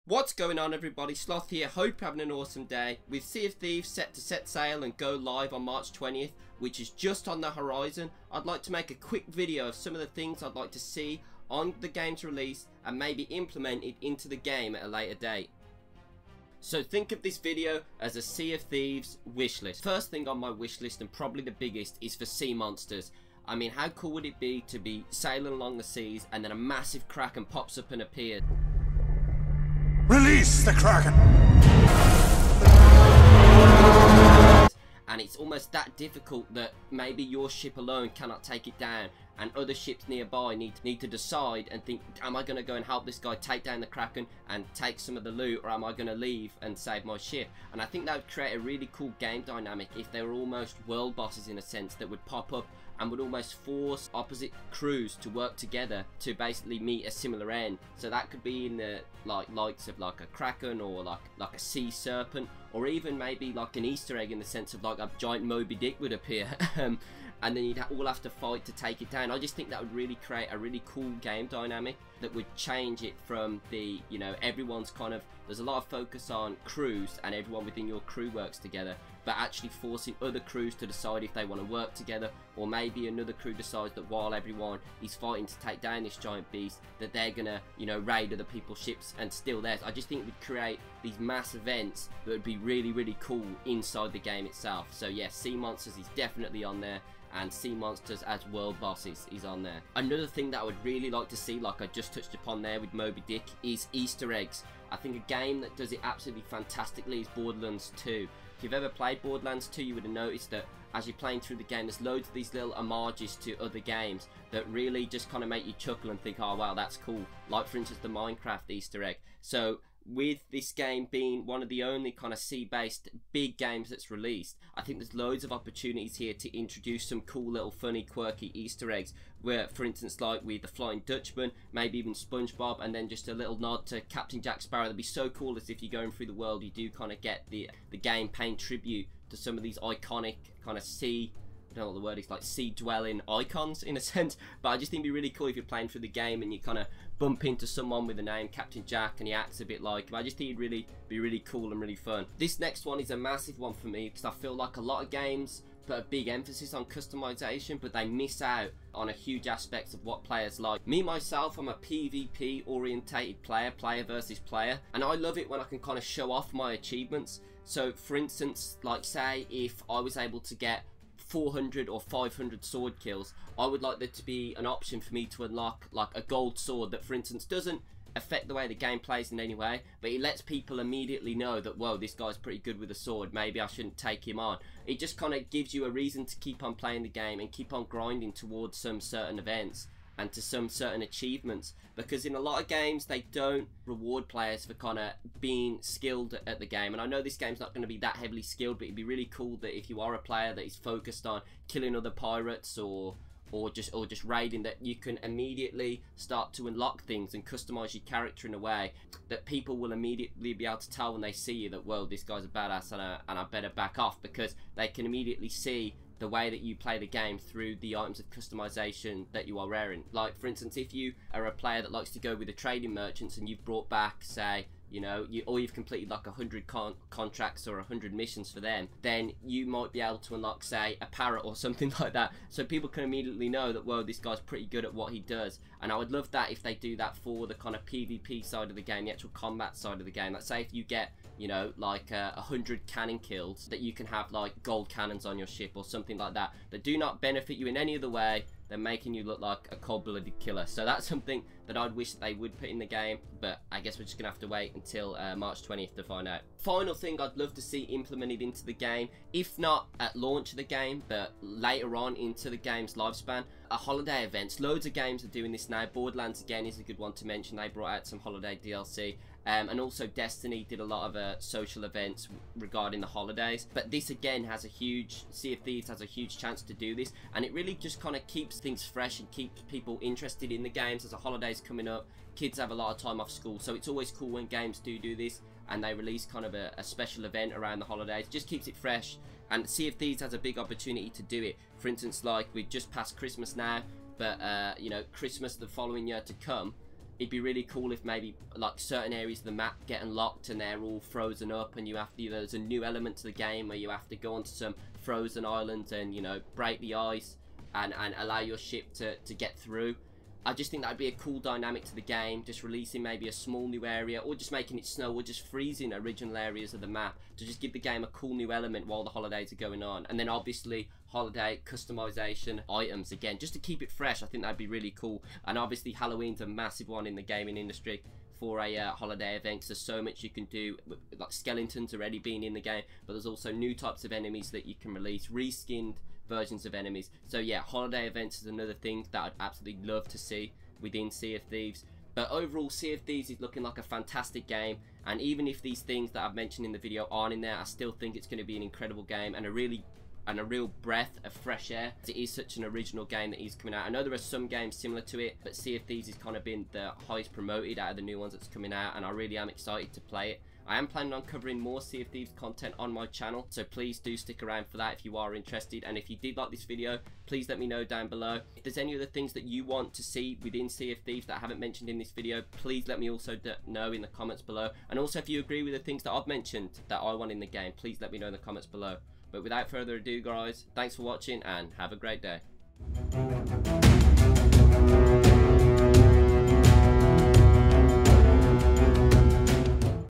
What's going on, everybody? Sloth here. Hope you're having an awesome day. With Sea of Thieves set to set sail and go live on March 20th, which is just on the horizon, I'd like to make a quick video of some of the things I'd like to see on the game's release and maybe implemented into the game at a later date. So think of this video as a Sea of Thieves wish list. First thing on my wish list, and probably the biggest, is for sea monsters. I mean, how cool would it be to be sailing along the seas and then a massive Kraken pops up and appears? Release the Kraken! And it's almost that difficult that maybe your ship alone cannot take it down, and other ships nearby need to decide and think, am I going to go and help this guy take down the Kraken and take some of the loot, or am I going to leave and save my ship? And I think that would create a really cool game dynamic if they were almost world bosses, in a sense, that would pop up and would almost force opposite crews to work together to basically meet a similar end. So that could be in the likes of like a Kraken, or like a sea serpent, or even maybe like an Easter egg, in the sense of like a giant Moby Dick would appear. And then you'd all have to fight to take it down. I just think that would really create a really cool game dynamic that would change it from the, you know, everyone's kind of, there's a lot of focus on crews and everyone within your crew works together, but actually forcing other crews to decide if they want to work together, or maybe another crew decides that while everyone is fighting to take down this giant beast, that they're gonna, you know, raid other people's ships and steal theirs. I just think it would create these mass events that would be really, really cool inside the game itself. So yeah, sea monsters is definitely on there, and sea monsters as world bosses is on there. Another thing that I would really like to see, like I just touched upon there with Moby Dick, is Easter eggs. I think a game that does it absolutely fantastically is Borderlands 2. If you've ever played Borderlands 2, you would have noticed that as you're playing through the game, there's loads of these little homages to other games that really just kind of make you chuckle and think, oh wow, that's cool. Like for instance the Minecraft Easter egg. So with this game being one of the only kind of sea-based big games that's released, I think there's loads of opportunities here to introduce some cool little funny quirky Easter eggs, where for instance like with the Flying Dutchman, maybe even SpongeBob, and then just a little nod to Captain Jack Sparrow. That'd be so cool, as if you're going through the world you do kind of get the game paying tribute to some of these iconic kind of sea, I don't know what the word is, like sea dwelling icons in a sense. But I just think it'd be really cool if you're playing through the game and you kind of bump into someone with the name Captain Jack and he acts a bit like him. I just think it'd really be really cool and really fun. This next one is a massive one for me, because I feel like a lot of games put a big emphasis on customization, but they miss out on a huge aspect of what players like. Me myself, I'm a PvP orientated player, player versus player, and I love it when I can kind of show off my achievements. So for instance, like say if I was able to get 400 or 500 sword kills, I would like there to be an option for me to unlock like a gold sword that for instance doesn't affect the way the game plays in any way, but it lets people immediately know that, whoa, this guy's pretty good with a sword, maybe I shouldn't take him on. It just kind of gives you a reason to keep on playing the game and keep on grinding towards some certain events and to some certain achievements, because in a lot of games they don't reward players for kind of being skilled at the game. And I know this game's not going to be that heavily skilled, but it'd be really cool that if you are a player that is focused on killing other pirates or just raiding, that you can immediately start to unlock things and customize your character in a way that people will immediately be able to tell when they see you that, well, this guy's a badass and I better back off, because they can immediately see the way that you play the game through the items of customization that you are wearing. Like for instance, if you are a player that likes to go with the trading merchants and you've brought back, say, you know, you've completed like 100 contracts or 100 missions for them, then you might be able to unlock, say, a parrot or something like that, so people can immediately know that, whoa, this guy's pretty good at what he does. And I would love that if they do that for the kind of PvP side of the game, the actual combat side of the game. Let's say if you get, you know, like 100 cannon kills, that you can have like gold cannons on your ship or something like that, that do not benefit you in any other way than making you look like a cold-blooded killer. So that's something that I'd wish they would put in the game, but I guess we're just gonna have to wait until March 20th to find out. Final thing I'd love to see implemented into the game, if not at launch of the game, but later on into the game's lifespan, are holiday events. Loads of games are doing this now. Borderlands again is a good one to mention. They brought out some holiday DLC. And also Destiny did a lot of social events regarding the holidays. But this again has a huge, Sea of Thieves has a huge chance to do this, and it really just kind of keeps things fresh and keeps people interested in the games. As the holidays coming up, kids have a lot of time off school, so it's always cool when games do this and they release kind of a special event around the holidays. Just keeps it fresh, and Sea of Thieves has a big opportunity to do it. For instance, like we've just passed Christmas now, but you know, Christmas the following year to come, it'd be really cool if maybe like certain areas of the map get unlocked and they're all frozen up, and you have to, there's a new element to the game where you have to go onto some frozen islands and, you know, break the ice and allow your ship to get through. I just think that'd be a cool dynamic to the game, just releasing maybe a small new area, or just making it snow, or just freezing original areas of the map to just give the game a cool new element while the holidays are going on. And then obviously holiday customization items again, just to keep it fresh. I think that'd be really cool. And obviously Halloween's a massive one in the gaming industry for a holiday event, so there's so much you can do, like skeletons already being in the game, but there's also new types of enemies that you can release, reskinned versions of enemies. So yeah, holiday events is another thing that I'd absolutely love to see within Sea of Thieves. But overall, Sea of Thieves is looking like a fantastic game, and even if these things that I've mentioned in the video aren't in there, I still think it's going to be an incredible game and a real breath of fresh air. It is such an original game that is coming out. I know there are some games similar to it, but Sea of Thieves has kind of been the highest promoted out of the new ones that's coming out, and I really am excited to play it. I am planning on covering more Sea of Thieves content on my channel, so please do stick around for that if you are interested. And if you did like this video, please let me know down below. If there's any other things that you want to see within Sea of Thieves that I haven't mentioned in this video, please let me also know in the comments below. And also, if you agree with the things that I've mentioned that I want in the game, please let me know in the comments below. But without further ado, guys, thanks for watching and have a great day.